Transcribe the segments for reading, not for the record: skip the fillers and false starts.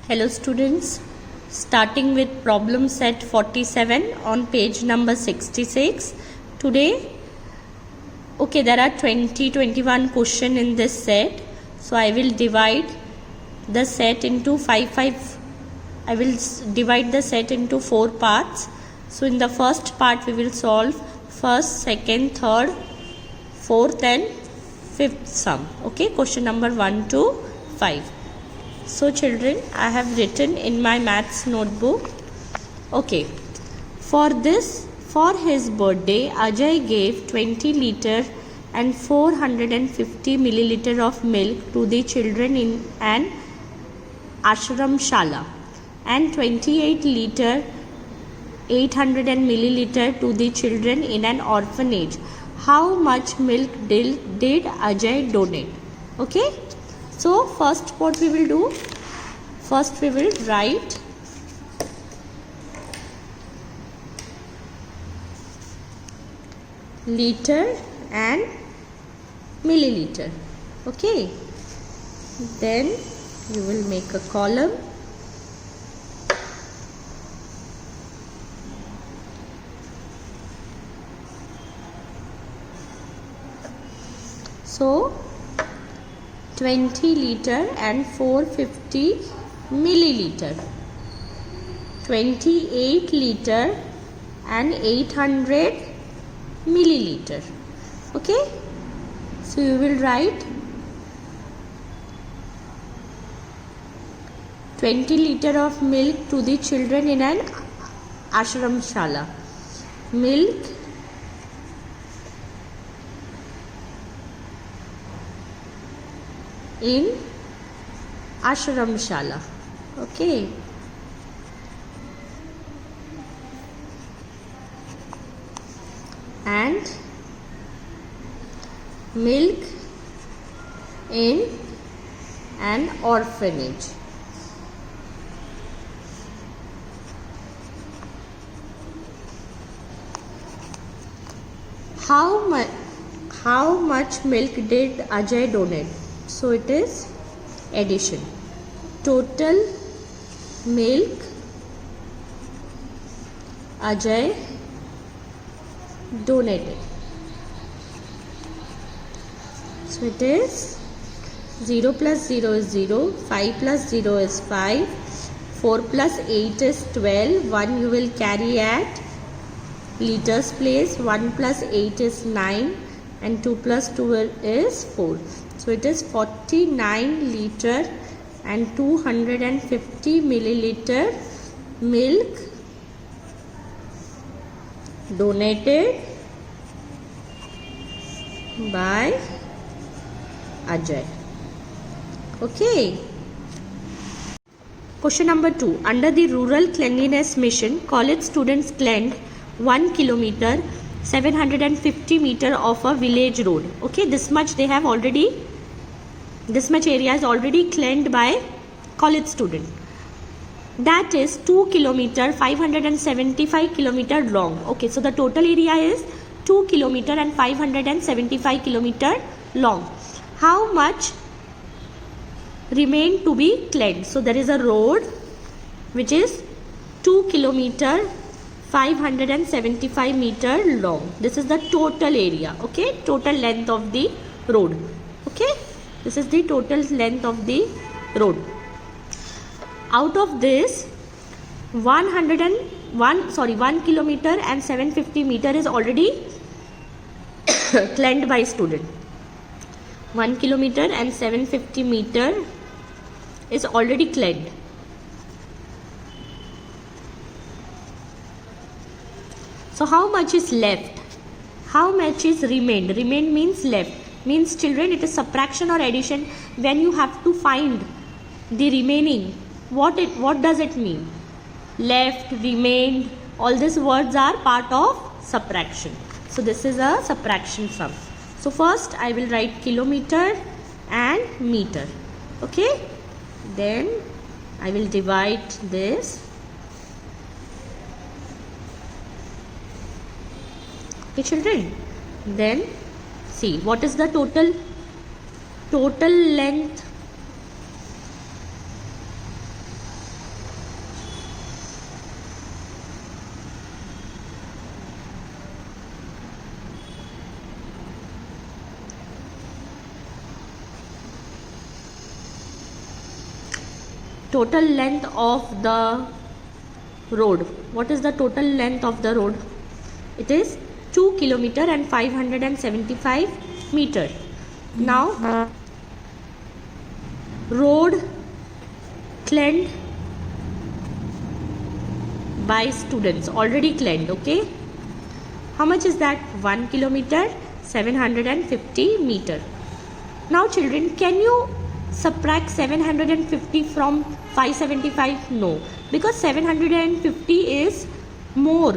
Hello students, starting with problem set 47 on page number 66. Today, there are 21 question in this set. So I will divide the set into divide the set into 4 parts. So in the first part we will solve first, second, third, fourth and fifth sum. Question number 1 to 5. So children, I have written in my maths notebook. For his birthday, Ajay gave 20 liter and 450 milliliter of milk to the children in an ashram shala and 28 liter 800 milliliter to the children in an orphanage. How much milk did Ajay donate? So first what we will do, first we will write liter and milliliter. Then you will make a column. So 20 liter and 450 milliliter, 28 liter and 800 milliliter. So you will write 20 liter of milk to the children in an ashram shala. Milk in ashram shala. And milk in an orphanage. How much milk did Ajay donate? So it is addition. Total milk Ajay donated. So it is 0 plus 0 is 0, 5 plus 0 is 5, 4 plus 8 is 12, 1 you will carry at liters place, 1 plus 8 is 9 and 2 plus 2 is 4. So it is 49 liter and 250 milliliter milk donated by Ajay. Question number 2. Under the Rural Cleanliness Mission, college students cleaned 1 kilometer 750 meter of a village road. This much area is already cleaned by college student. That is 2 kilometer 575 kilometer long. So the total area is 2 kilometer and 575 kilometer long. How much remained to be cleaned? So there is a road which is 2 kilometer 575 meter long. This is the total area. Total length of the road. This is the total length of the road. Out of this 1 kilometer and 750 meter is already cleaned by student. 1 kilometer and 750 meter is already cleaned. So how much is left? How much is remained? Remained means left. Means children, it is subtraction or addition. When you have to find the remaining, what does it mean? Left, remained, all these words are part of subtraction. So this is a subtraction sum. So first I will write kilometer and meter. Then I will divide this. Children, then see what is the total length total length of the road. What is the total length of the road? It is 2 kilometer and 575 meter. Now road cleaned by students, already cleaned. Okay, how much is that? 1 kilometer 750 meter. Now children, can you subtract 750 from 575? No, because 750 is more,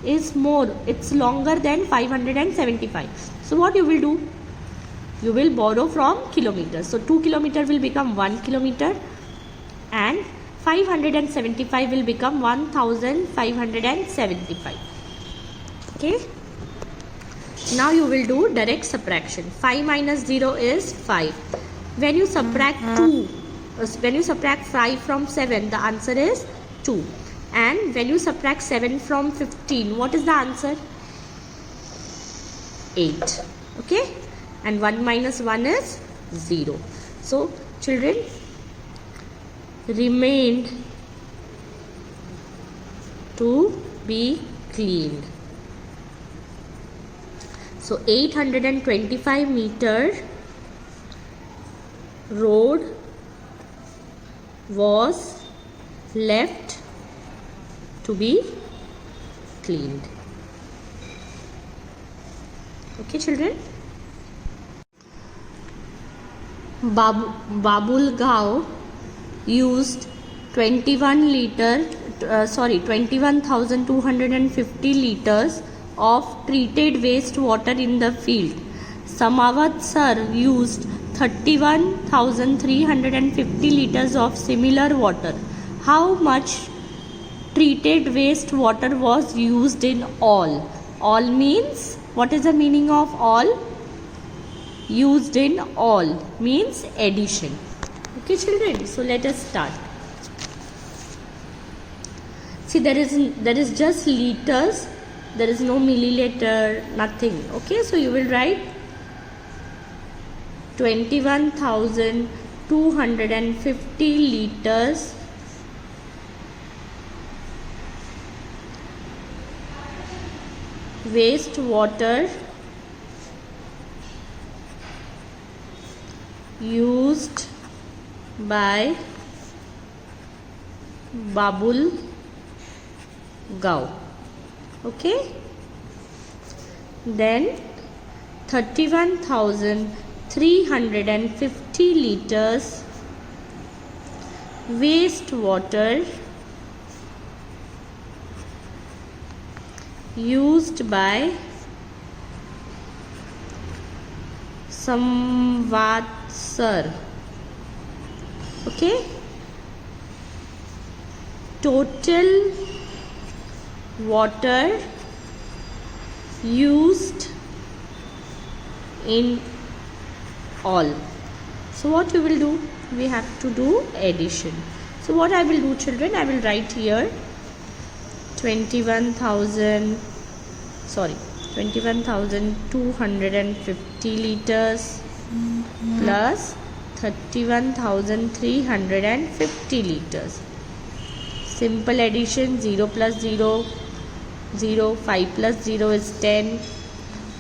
it's longer than 575. So what you will do? You will borrow from kilometers. So 2 kilometer will become 1 kilometer and 575 will become 1575. Okay, now you will do direct subtraction. 5 minus 0 is 5. When you subtract 5 from 7, the answer is 2. And when you subtract 7 from 15, what is the answer? 8. Okay, and 1 minus 1 is 0. So children, remained to be cleaned. So 825 meter road was left to be cleaned. Okay children. Babul Gao used 21,250 liters of treated waste water in the field. Samawat sir used 31,350 liters of similar water. How much treated waste water was used in all? All means, what is the meaning of all? Used in all means addition. Okay children, so let us start. See, there is just liters, there is no milliliter, nothing. Okay, so you will write 21,250 liters waste water used by Babul Gao. Okay, then 31,350 liters waste water used by Samawat sir. Okay, total water used in all. So what you will do? We have to do addition. So what I will do children, I will write here 21,250 liters plus 31,350 liters. Simple addition. 0 plus 0, 0. 5 plus 0 is 10.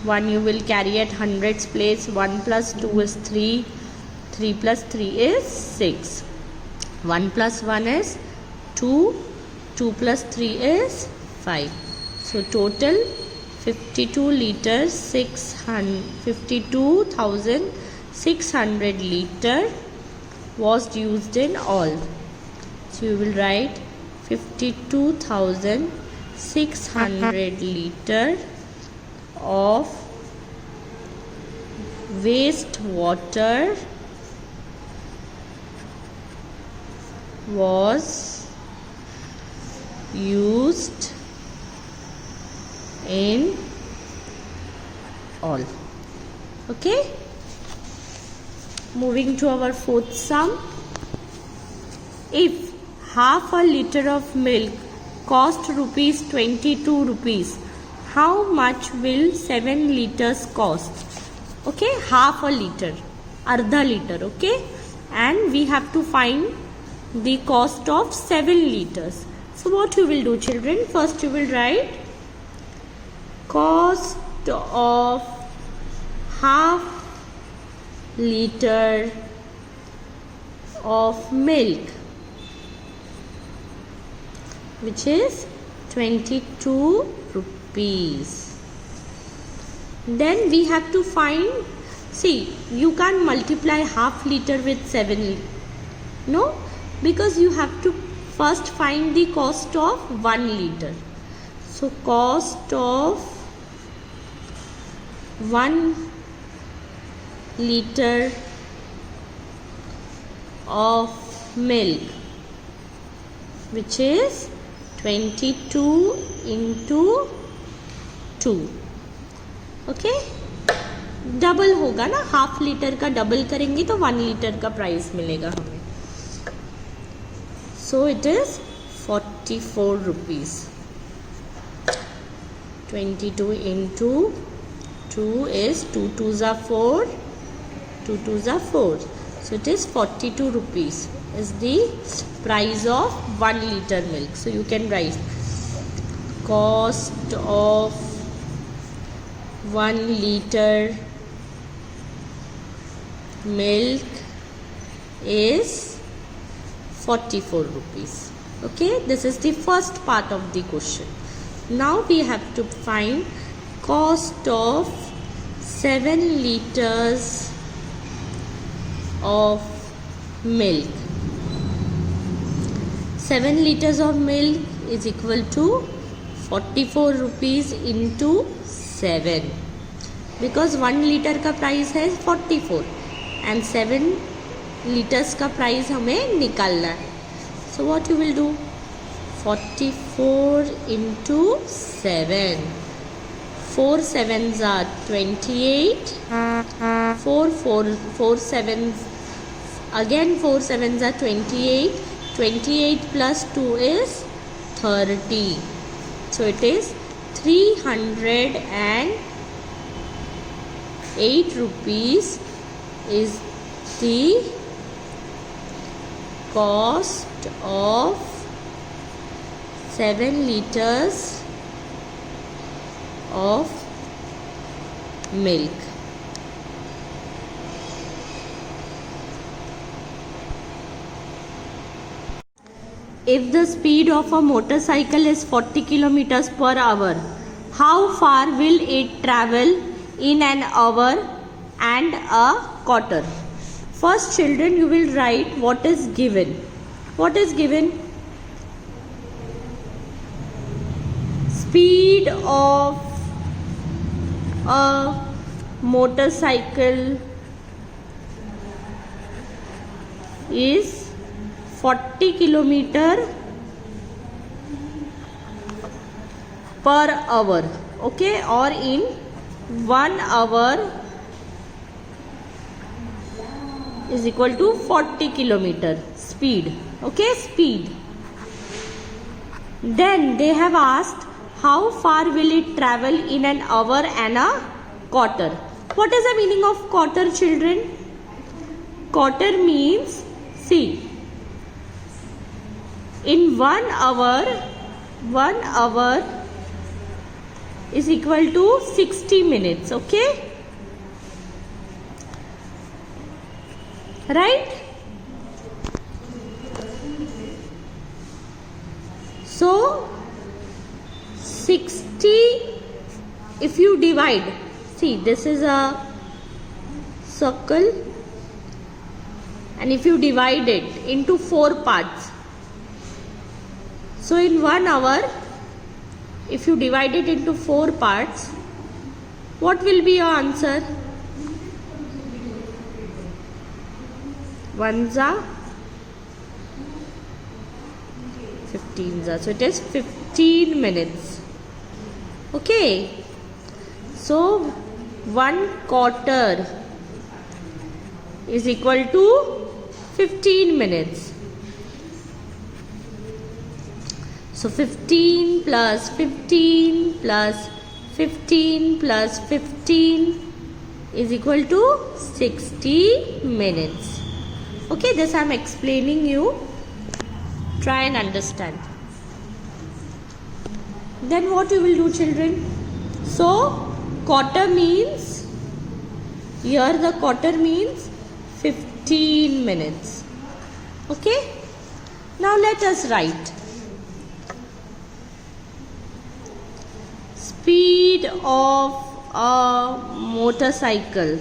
1 you will carry at hundreds place. 1 plus 2 is 3. 3 plus 3 is 6. 1 plus 1 is 2. 2 plus 3 is 5. So total 52 liters, 52,600 liter was used in all. So you will write 52,600 liter of waste water was used in all. Okay, moving to our fourth sum. If half a liter of milk cost rupees 22 rupees, how much will 7 liters cost? Okay, half a liter, ardha liter. Okay, and we have to find the cost of 7 liters. So what you will do, children? First you will write cost of half liter of milk, which is 22 rupees. Then we have to find, see, you can't multiply half liter with 7, no, because you have to first find the cost of 1 liter. So cost of 1 liter of milk, which is 22 into 2. Okay, double होगा ना, half litre का double करेंगे तो 1 litre का price मिलेगा हमें. So it is 44 rupees. 22 into 2 is 2 2s are 4, 2 2s are 4. So it is 42 rupees is the price of 1 liter milk. So you can write cost of 1 liter milk is 44 rupees. Okay, this is the first part of the question. Now we have to find cost of 7 liters of milk. 7 liters of milk is equal to 44 rupees into 7, because 1 liter का price है 44 and 7 liters का price हमें निकालना है. So what you will do? 44 into 7. 4 7s are 28. 4 7s, again 4 7s are 28. 28 plus 2 is 30. So it is 308 rupees is the cost of 7 liters of milk. If the speed of a motorcycle is 40 kilometers per hour, how far will it travel in an hour and a quarter? First, children, you will write what is given. What is given? Speed of a motorcycle is 40 kilometer per hour, okay, or in 1 hour is equal to 40 kilometer speed, okay, speed. Then they have asked how far will it travel in an hour and a quarter. What is the meaning of quarter, children? Quarter means, see, in 1 hour is equal to 60 minutes, okay, right? So 60, if you divide, see, this is a circle, and if you divide it into 4 parts, so in 1 hour, if you divide it into 4 parts, what will be your answer? 1s are 15s are, so it is 15 minutes, okay. So 1 quarter is equal to 15 minutes. So 15 plus 15 plus 15 plus 15 is equal to 60 minutes. Okay, this I am explaining you Try and understand. Then what you will do, children? So quarter means, here the quarter means 15 minutes. Okay? Now let us write. Speed of a motorcycle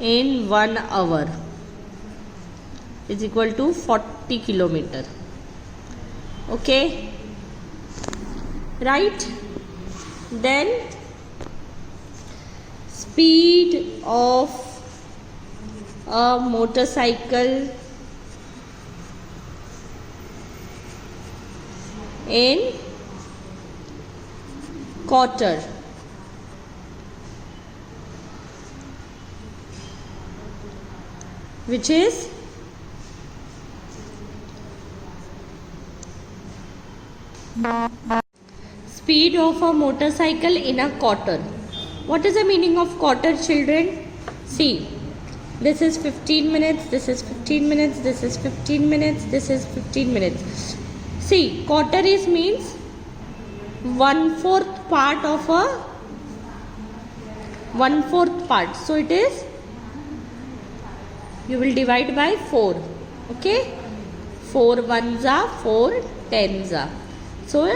in 1 hour is equal to 40 kilometer. Okay, right? Then speed of a motorcycle in quarter which is speed of a motorcycle in a quarter. What is the meaning of quarter, children? See, this is 15 minutes, this is 15 minutes, this is 15 minutes, this is 15 minutes. See, quarter is means 1/4 part of a 1/4 part. So it is, you will divide by 4. Okay, 4 ones are 4 tens are. So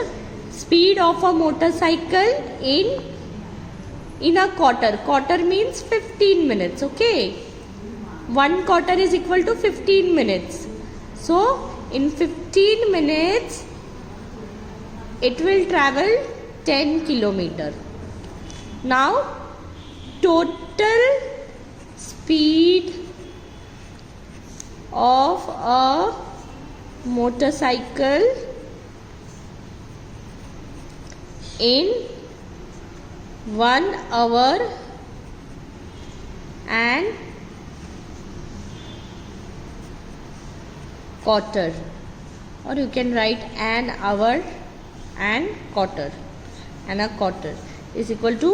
speed of a motorcycle in a quarter means 15 minutes. Okay, 1 quarter is equal to 15 minutes. So in 15 minutes it will travel 10 kilometer. Now total speed of a motorcycle in 1 hour and quarter, or you can write an hour and quarter, and a quarter is equal to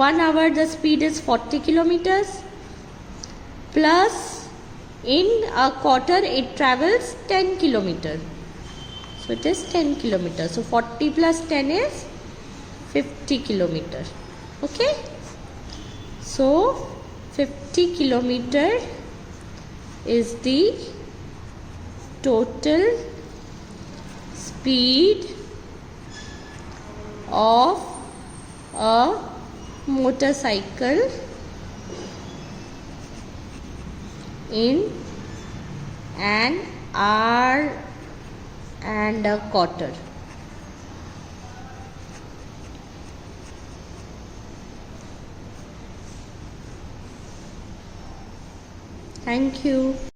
1 hour the speed is 40 kilometers plus in a quarter it travels 10 kilometers. So it is 10 kilometers. So 40 plus 10 is 50 kilometers. Okay. So 50 kilometer is the total speed of a motorcycle in an hour and a quarter. Thank you.